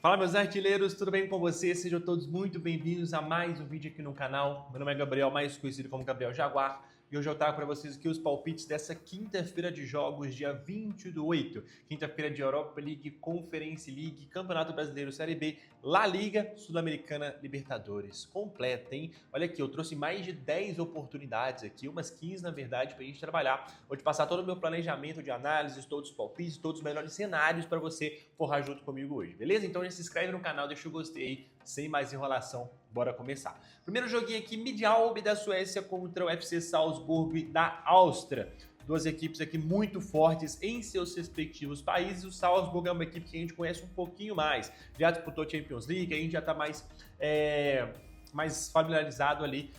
Fala, meus artilheiros, tudo bem com vocês? Sejam todos muito bem-vindos a mais um vídeo aqui no canal. Meu nome é Gabriel, mais conhecido como Gabriel Jaguar, e hoje eu trago para vocês aqui os palpites dessa quinta-feira de jogos, dia 20/8. Quinta-feira de Europa League, Conference League, Campeonato Brasileiro Série B, La Liga, Sul-Americana, Libertadores. Completa, hein? Olha aqui, eu trouxe mais de 10 oportunidades aqui, umas 15 na verdade, para a gente trabalhar. Vou te passar todo o meu planejamento de análise, todos os palpites, todos os melhores cenários para você forrar junto comigo hoje, beleza? Então já se inscreve no canal, deixa o gostei aí, sem mais enrolação, bora começar. Primeiro joguinho aqui, Midtjylland da Suécia contra o FC Salzburg da Áustria. Duas equipes aqui muito fortes em seus respectivos países. O Salzburg é uma equipe que a gente conhece um pouquinho mais, já disputou Champions League, a gente já está mais familiarizado ali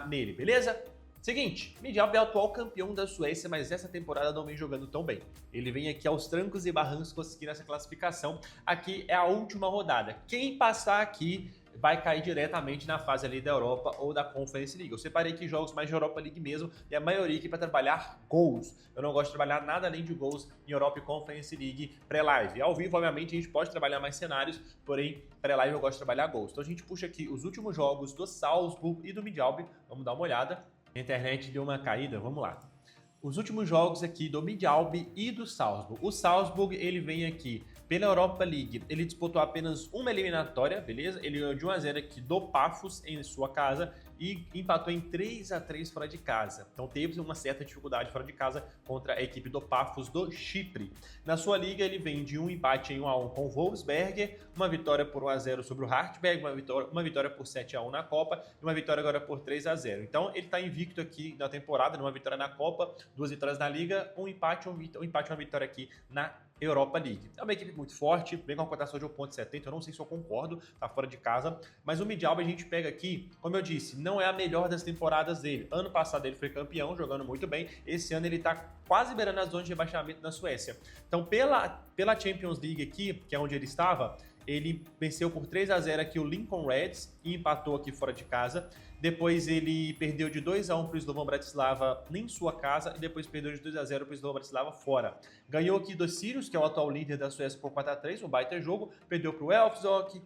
nele, beleza? Seguinte, Midtjylland é o atual campeão da Suécia, mas essa temporada não vem jogando tão bem. Ele vem aqui aos trancos e barrancos conseguindo essa classificação. Aqui é a última rodada. Quem passar aqui vai cair diretamente na fase ali da Europa ou da Conference League. Eu separei aqui jogos mais de Europa League mesmo e a maioria aqui para trabalhar gols. Eu não gosto de trabalhar nada além de gols em Europa e Conference League pré-live. Ao vivo, obviamente, a gente pode trabalhar mais cenários, porém, pré-live eu gosto de trabalhar gols. Então a gente puxa aqui os últimos jogos do Salzburg e do Midtjylland. Vamos dar uma olhada. A internet deu uma caída, vamos lá. Os últimos jogos aqui do Midtjylland e do Salzburg. O Salzburg, ele vem aqui pela Europa League, ele disputou apenas uma eliminatória, beleza? Ele ganhou de 1-0 aqui do Pafos em sua casa e empatou em 3-3 fora de casa. Então teve uma certa dificuldade fora de casa contra a equipe do Pafos do Chipre. Na sua liga, ele vem de um empate em 1-1 com o Wolfsberger, uma vitória por 1-0 sobre o Hartberg, uma vitória por 7-1 na Copa e uma vitória agora por 3-0. Então ele está invicto aqui na temporada, numa vitória na Copa, 2 vitórias na Liga, um empate e uma vitória aqui na Europa League. É uma equipe muito forte, vem com uma cotação de 1,70, eu não sei se eu concordo, tá fora de casa, mas o Midtjylland a gente pega aqui, como eu disse, não é a melhor das temporadas dele. Ano passado ele foi campeão, jogando muito bem, esse ano ele tá quase beirando a zona de rebaixamento na Suécia. Então pela Champions League aqui, que é onde ele estava, ele venceu por 3-0 aqui o Lincoln Reds e empatou aqui fora de casa. Depois ele perdeu de 2-1 para o Slovan Bratislava em sua casa e depois perdeu de 2-0 para o Slovan Bratislava fora. Ganhou aqui do Sirius, que é o atual líder da Suécia, por 4-3, um baita jogo. Perdeu para o Elfsborg,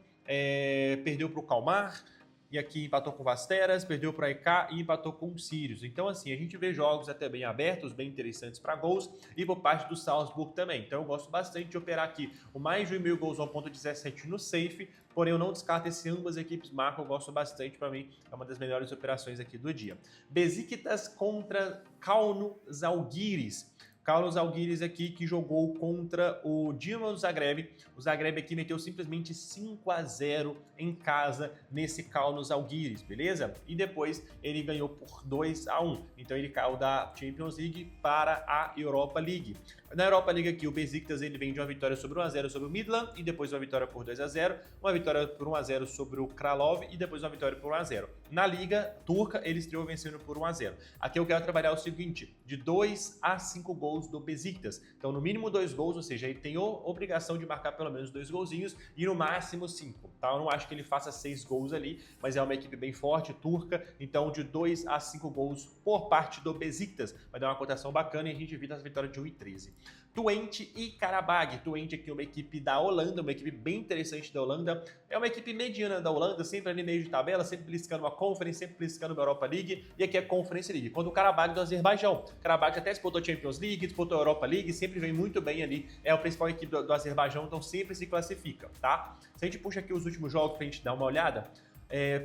perdeu para o Kalmar. E aqui empatou com o Vasteras, perdeu para a EK e empatou com o Sirius. Então, assim, a gente vê jogos até bem abertos, bem interessantes para gols e por parte do Salzburg também. Então, eu gosto bastante de operar aqui o mais de 1.000 gols 1,17 no safe, porém eu não descarto se ambas equipes marcam, eu gosto bastante, para mim é uma das melhores operações aqui do dia. Besiktas contra Kauno Žalgiris. Kauno Žalgiris aqui que jogou contra o Dinamo Zagreb. O Zagreb aqui meteu simplesmente 5-0 em casa nesse Kauno Žalgiris, beleza? E depois ele ganhou por 2-1. Então ele caiu da Champions League para a Europa League. Na Europa League aqui o Besiktas ele vem de uma vitória sobre 1-0 sobre o Midland e depois uma vitória por 2-0, uma vitória por 1-0 sobre o Kralov e depois uma vitória por 1-0. Na Liga Turca ele estreou vencendo por 1-0. Aqui eu quero trabalhar o seguinte, de 2 a 5 gols do Besiktas. Então, no mínimo 2 gols, ou seja, ele tem a obrigação de marcar pelo menos 2 golzinhos e no máximo 5, tá? Eu não acho que ele faça 6 gols ali, mas é uma equipe bem forte, turca, então de 2 a 5 gols por parte do Besiktas. Vai dar uma cotação bacana e a gente evita as vitórias de 1,13. Twente e Karabag. Twente aqui é uma equipe da Holanda, uma equipe bem interessante da Holanda. É uma equipe mediana da Holanda, sempre ali meio de tabela, sempre beliscando uma Conference, sempre beliscando uma Europa League, e aqui é Conference League. Quando o Karabag do Azerbaijão. Karabag até disputou Champions League, disputou Europa League, sempre vem muito bem ali, é a principal equipe do Azerbaijão, então sempre se classifica, tá? Se a gente puxa aqui os últimos jogos pra gente dar uma olhada,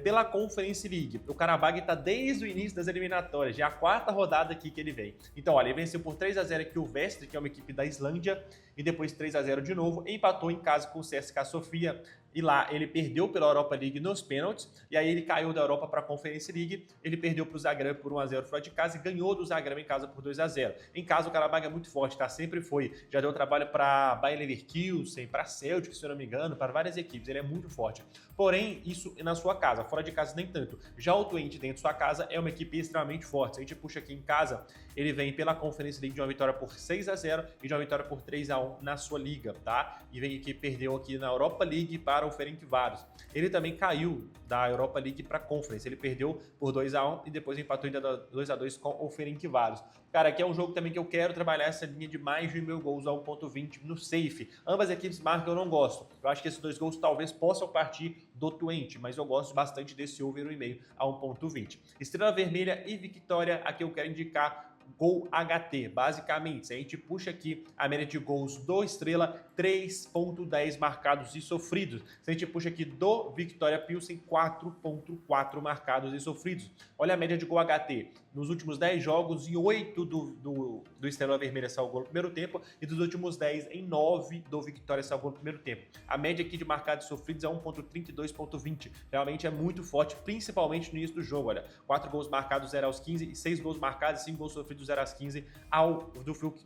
pela Conference League, o Karabag está desde o início das eliminatórias, já a 4ª rodada aqui que ele vem. Então, olha, ele venceu por 3-0 aqui o Vestre, que é uma equipe da Islândia, e depois 3-0 de novo, empatou em casa com o CSKA Sofia, e lá ele perdeu pela Europa League nos pênaltis, e aí ele caiu da Europa para a Conference League, ele perdeu para o Zagreb por 1-0 fora de casa e ganhou do Zagreb em casa por 2-0. Em casa o Karabag é muito forte, tá? Sempre foi, já deu trabalho para Bayer Leverkusen, para Celtic, se eu não me engano, para várias equipes, ele é muito forte. Porém, isso na sua casa, fora de casa nem tanto. Já o Twente dentro de sua casa é uma equipe extremamente forte. Se a gente puxa aqui em casa, ele vem pela Conference League de uma vitória por 6-0 e de uma vitória por 3-1 2-1 na sua liga, tá? E vem aqui, perdeu aqui na Europa League para o Ferencváros. Ele também caiu da Europa League para a Conference, ele perdeu por 2-1 e depois empatou ainda 2-2 com o Ferencváros. Cara, aqui é um jogo também que eu quero trabalhar essa linha de mais de 1.000 gols a 1.20 no safe. Ambas equipes marcam, eu não gosto. Eu acho que esses 2 gols talvez possam partir do Twente, mas eu gosto bastante desse over 1.5 a 1.20. Estrela Vermelha e Vitória, aqui eu quero indicar Gol HT, basicamente, se a gente puxa aqui a média de gols do Estrela, 3.10 marcados e sofridos. Se a gente puxa aqui do Vitória Pilsen, 4.4 marcados e sofridos. Olha a média de gol HT. Nos últimos 10 jogos, em 8 do Estrela Vermelha saiu gol no primeiro tempo, e dos últimos 10, em 9 do Vitória saiu gol no primeiro tempo. A média aqui de marcados e sofridos é 1.32.20. Realmente é muito forte, principalmente no início do jogo. Olha, 4 gols marcados 0 aos 15, e 6 gols marcados e 5 gols sofridos 0 às 15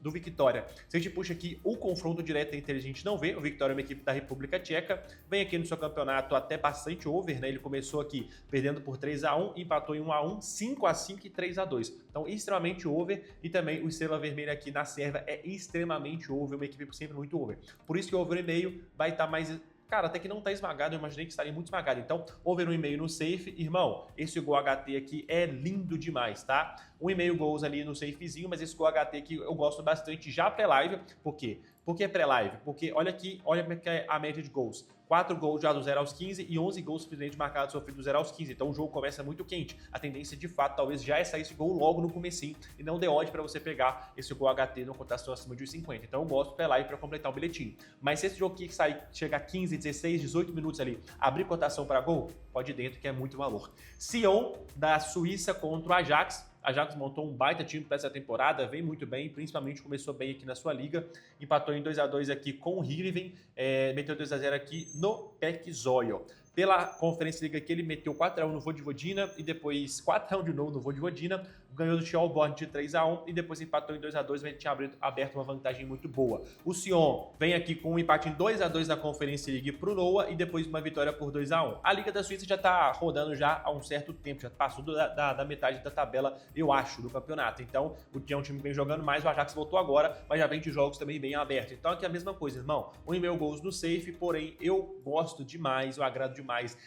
do Vitória. Se a gente puxa aqui o confronto direto entre a gente não vê, o Vitória é uma equipe da República Tcheca, vem aqui no seu campeonato até bastante over, né? Ele começou aqui perdendo por 3-1, empatou em 1-1, 5-5 e 3-2. Então, extremamente over, e também o Estrela Vermelha aqui na Sérvia é extremamente over, uma equipe sempre muito over. Por isso que o over 1,5 vai estar mais... Cara, até que não tá esmagado, eu imaginei que estaria muito esmagado. Então, over 1,5 no safe. Irmão, esse gol HT aqui é lindo demais, tá? 1,5 gols ali no safezinho, mas esse gol HT aqui eu gosto bastante já pré-live. Por quê? Por que pré-live? Porque olha aqui, olha como é que é a média de gols. 4 gols já do 0 aos 15 e 11 gols suficientemente marcados sofridos do 0 aos 15. Então o jogo começa muito quente. A tendência, de fato, talvez já é sair esse gol logo no comecinho e não dê odd para você pegar esse gol HT no cotação acima de 1,50. Então eu gosto de live para completar o bilhetinho. Mas se esse jogo aqui chegar a 15, 16, 18 minutos ali, abrir cotação para gol, pode ir dentro que é muito valor. Sion, da Suíça contra o Ajax. Ajax montou um baita time para essa temporada, vem muito bem, principalmente começou bem aqui na sua liga, empatou em 2-2 aqui com o Heerenveen, meteu 2-0 aqui no PEC Zwolle. Pela Conferência Liga aqui, ele meteu 4-1 no Vojvodina e depois 4-1 de novo no Vojvodina, ganhou do Shelbourne de 3-1 e depois empatou em 2-2, mas ele tinha aberto uma vantagem muito boa. O Sion vem aqui com um empate em 2-2 na Conferência League pro Noah e depois uma vitória por 2-1. A Liga da Suíça já tá rodando já há um certo tempo, já passou da metade da tabela, eu acho, do campeonato. Então, é um time que vem jogando mais, o Ajax voltou agora, mas já vem de jogos também bem abertos. Então aqui é a mesma coisa, irmão. 1,5 gols no safe, porém eu gosto demais, eu agrado demais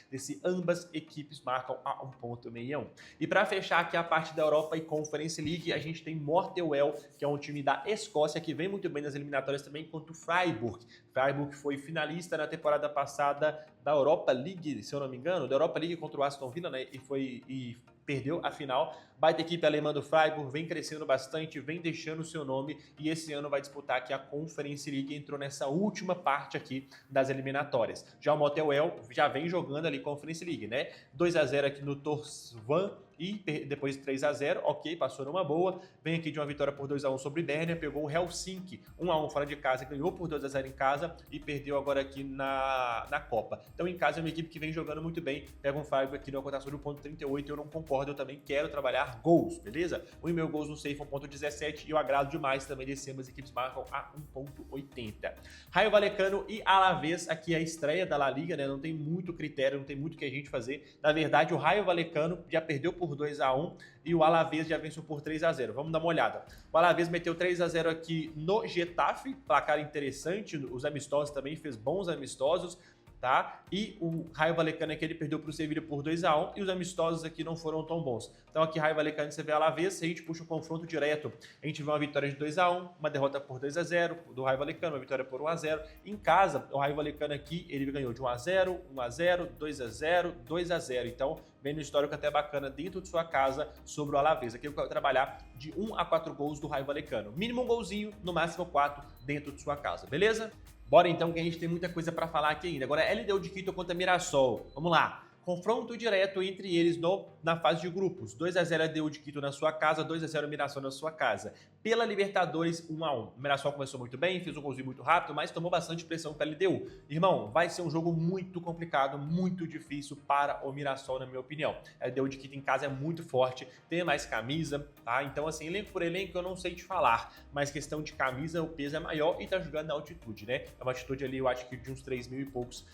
desse ambas equipes marcam a 1.61. E para fechar aqui a parte da Europa e Conference League, a gente tem Motherwell, que é um time da Escócia, que vem muito bem nas eliminatórias também, contra o Freiburg. Freiburg foi finalista na temporada passada da Europa League, se eu não me engano, da Europa League contra o Aston Villa, né? E perdeu a final. Baita equipe alemã do Freiburg, vem crescendo bastante, vem deixando o seu nome e esse ano vai disputar aqui a Conference League, entrou nessa última parte aqui das eliminatórias. Já o Motherwell já vem jogando ali Conference League, né? 2-0 aqui no Torshavn e depois 3-0, ok, passou numa boa. Vem aqui de uma vitória por 2-1 sobre Bernia, pegou o Helsinki 1-1 fora de casa, ganhou por 2-0 em casa e perdeu agora aqui na Copa. Então em casa é uma equipe que vem jogando muito bem, pega um Freiburg aqui na cotação de 1.38, eu não concordo, eu também quero trabalhar gols, beleza? 1,5 gols no safe 1.17 e eu agrado demais também desse ambas equipes marcam a 1.80. Raio Vallecano e Alavés, aqui é a estreia da La Liga, né? Não tem muito critério, não tem muito o que a gente fazer. Na verdade, o Raio Vallecano já perdeu por 2-1 e o Alavés já venceu por 3-0. Vamos dar uma olhada. O Alavés meteu 3-0 aqui no Getafe, placar interessante, os amistosos também, fez bons amistosos, tá? E o Raio Vallecano aqui ele perdeu para o Sevilha por 2-1 e os amistosos aqui não foram tão bons. Então aqui Raio Vallecano você vê Alavés, se a gente puxa o confronto direto, a gente vê uma vitória de 2-1, uma derrota por 2-0 do Raio Vallecano, uma vitória por 1-0. Em casa, o Raio Vallecano aqui, ele ganhou de 1-0, 1-0, 2-0, 2-0. Então, vem no histórico até bacana dentro de sua casa sobre o Alavés. Aqui eu quero trabalhar de 1 a 4 gols do Raio Vallecano. Mínimo um golzinho, no máximo 4 dentro de sua casa, beleza? Bora então que a gente tem muita coisa para falar aqui ainda. Agora, LDU de Quito contra Mirassol. Vamos lá. Confronto direto entre eles na fase de grupos. 2-0 LDU de Quito na sua casa, 2-0 Mirassol na sua casa. Pela Libertadores, 1-1. O Mirassol começou muito bem, fez um golzinho muito rápido, mas tomou bastante pressão para a LDU. Irmão, vai ser um jogo muito complicado, muito difícil para o Mirassol, na minha opinião. A LDU de Quito em casa é muito forte, tem mais camisa, tá? Então, assim, elenco por elenco eu não sei te falar, mas questão de camisa, o peso é maior e tá jogando na altitude, né? É uma altitude ali, eu acho que de uns 3.000 e poucos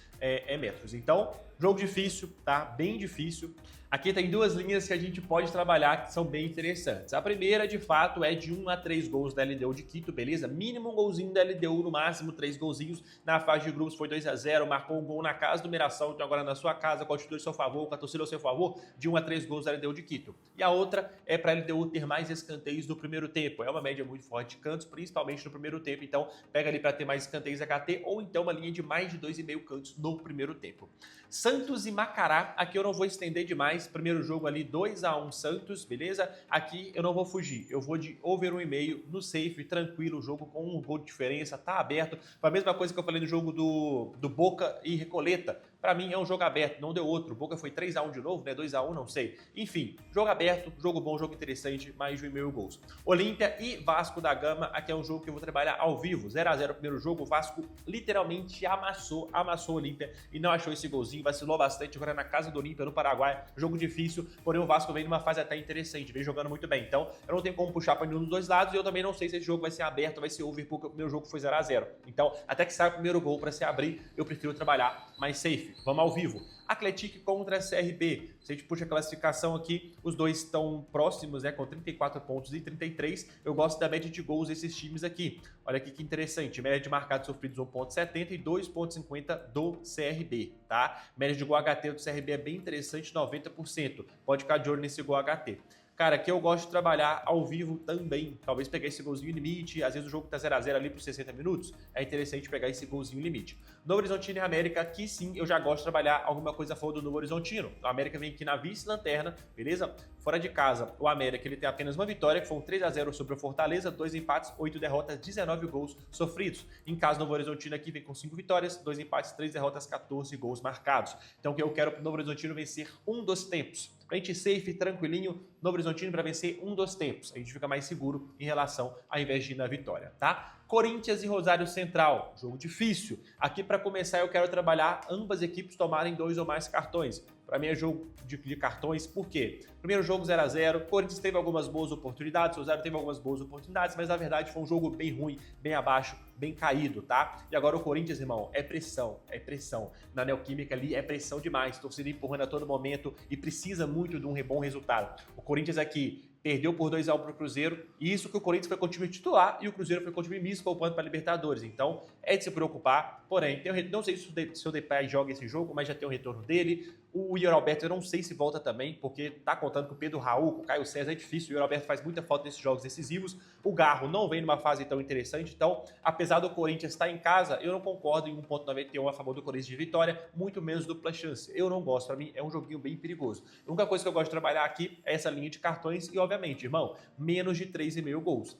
metros. Então, jogo difícil, tá? Bem difícil. Aqui tem duas linhas que a gente pode trabalhar que são bem interessantes. A primeira, de fato, é de 1 a 3 gols da LDU de Quito, beleza? Mínimo um golzinho da LDU, no máximo 3 golzinhos. Na fase de grupos foi 2 a 0, marcou um gol na casa do Mirassol, então agora na sua casa, com a atitude ao seu favor, com a torcida ao seu favor, de 1 a 3 gols da LDU de Quito. E a outra é para a LDU ter mais escanteios no primeiro tempo. É uma média muito forte de cantos, principalmente no primeiro tempo, então pega ali para ter mais escanteios HT, ou então uma linha de mais de 2,5 cantos no primeiro tempo. Santos e Macará, aqui eu não vou estender demais, primeiro jogo ali 2 a 1 Santos, beleza? Aqui eu não vou fugir, eu vou de over 1,5 no safe, tranquilo, o jogo com um gol de diferença, tá aberto. Foi a mesma coisa que eu falei no jogo do Boca e Recoleta. Pra mim é um jogo aberto, não deu outro. O Boca foi 3 a 1 de novo, né? 2 a 1, não sei. Enfim, jogo aberto, jogo bom, jogo interessante, mais de 1,5 gols. Olímpia e Vasco da Gama, aqui é um jogo que eu vou trabalhar ao vivo. 0 a 0 o primeiro jogo, o Vasco literalmente amassou o Olímpia e não achou esse golzinho, vacilou bastante agora na casa do Olímpia, no Paraguai. Jogo difícil, porém o Vasco vem numa fase até interessante, vem jogando muito bem. Então, eu não tenho como puxar para nenhum dos dois lados e eu também não sei se esse jogo vai ser aberto, vai ser over, porque o primeiro jogo foi 0 a 0. Então, até que saia o primeiro gol para se abrir, eu prefiro trabalhar mais safe. Vamos ao vivo. Atlético contra CRB. Se a gente puxa a classificação aqui, os dois estão próximos, né, com 34 pontos e 33. Eu gosto da média de gols desses times aqui. Olha aqui que interessante. Média de marcados sofridos 1,70 e 2,50 do CRB, tá? Média de gol HT do CRB é bem interessante, 90%. Pode ficar de olho nesse gol HT. Cara, aqui eu gosto de trabalhar ao vivo também. Talvez pegar esse golzinho limite. Às vezes o jogo tá 0 a 0 ali por 60 minutos. É interessante pegar esse golzinho limite. Novo Horizontino e América, aqui sim eu já gosto de trabalhar alguma coisa a favor do Novo Horizontino. O América vem aqui na vice-lanterna, beleza? Fora de casa, o América ele tem apenas uma vitória, que foi um 3 a 0 sobre o Fortaleza, 2 empates, 8 derrotas, 19 gols sofridos. Em casa, o Novo Horizontino aqui vem com 5 vitórias, 2 empates, 3 derrotas, 14 gols marcados. Então o que eu quero pro Novo Horizontino vencer um dos tempos. Pra gente safe, tranquilinho, Novo Horizontino para vencer um dos tempos. A gente fica mais seguro em relação ao invés de ir na vitória, tá? Corinthians e Rosário Central, jogo difícil. Aqui para começar eu quero trabalhar ambas equipes tomarem 2 ou mais cartões. Para mim é jogo de cartões, por quê? Primeiro jogo 0 a 0, Corinthians teve algumas boas oportunidades, Rosário teve algumas boas oportunidades, mas na verdade foi um jogo bem ruim, bem abaixo, bem caído, tá? E agora o Corinthians, irmão, é pressão. Na Neoquímica ali é pressão demais, torcida empurrando a todo momento e precisa muito de um bom resultado. O Corinthians aqui perdeu por 2 a 1 para o Cruzeiro, e isso que o Corinthians foi com o time titular e o Cruzeiro foi com o time misto, poupando para a Libertadores. Então, é de se preocupar, porém, não sei se o Depay joga esse jogo, mas já tem o retorno dele. O Yuri Alberto, eu não sei se volta também, porque tá contando com o Pedro Raul, com o Caio César, é difícil. O Yuri Alberto faz muita falta nesses jogos decisivos. O Garro não vem numa fase tão interessante, então, apesar do Corinthians estar em casa, eu não concordo em 1,91 a favor do Corinthians de vitória, muito menos dupla chance. Eu não gosto, para mim é um joguinho bem perigoso. A única coisa que eu gosto de trabalhar aqui é essa linha de cartões e, obviamente, irmão, menos de 3,5 gols.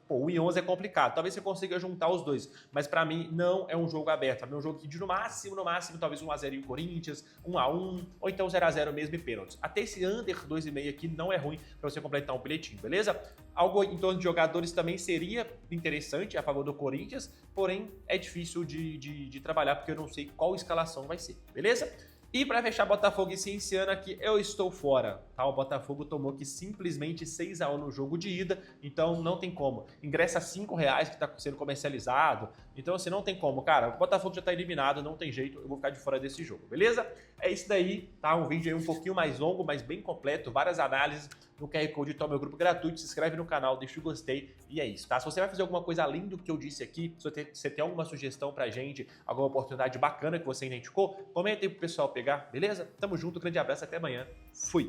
Pô, 1 e 11 é complicado, talvez você consiga juntar os dois, mas pra mim não é um jogo aberto, é um jogo que de no máximo, talvez 1 a 0 em Corinthians, 1 a 1, ou então 0 a 0 mesmo e pênaltis. Até esse under 2,5 aqui não é ruim pra você completar um bilhetinho, beleza? Algo em torno de jogadores também seria interessante a favor do Corinthians, porém é difícil de trabalhar porque eu não sei qual escalação vai ser, beleza? E para fechar Botafogo e Cienciano aqui, eu estou fora, tá? O Botafogo tomou aqui simplesmente 6 a 1 no jogo de ida, então não tem como. Ingresso a R$5 que está sendo comercializado, então assim, não tem como, cara. O Botafogo já está eliminado, não tem jeito, eu vou ficar de fora desse jogo, beleza? É isso daí, tá? Um vídeo aí um pouquinho mais longo, mas bem completo, várias análises. No QR Code toma meu grupo gratuito, se inscreve no canal, deixa o gostei e é isso, tá? Se você vai fazer alguma coisa além do que eu disse aqui, se você tem alguma sugestão pra gente, alguma oportunidade bacana que você identificou, comenta aí pro pessoal pegar, beleza? Tamo junto, grande abraço, até amanhã, fui!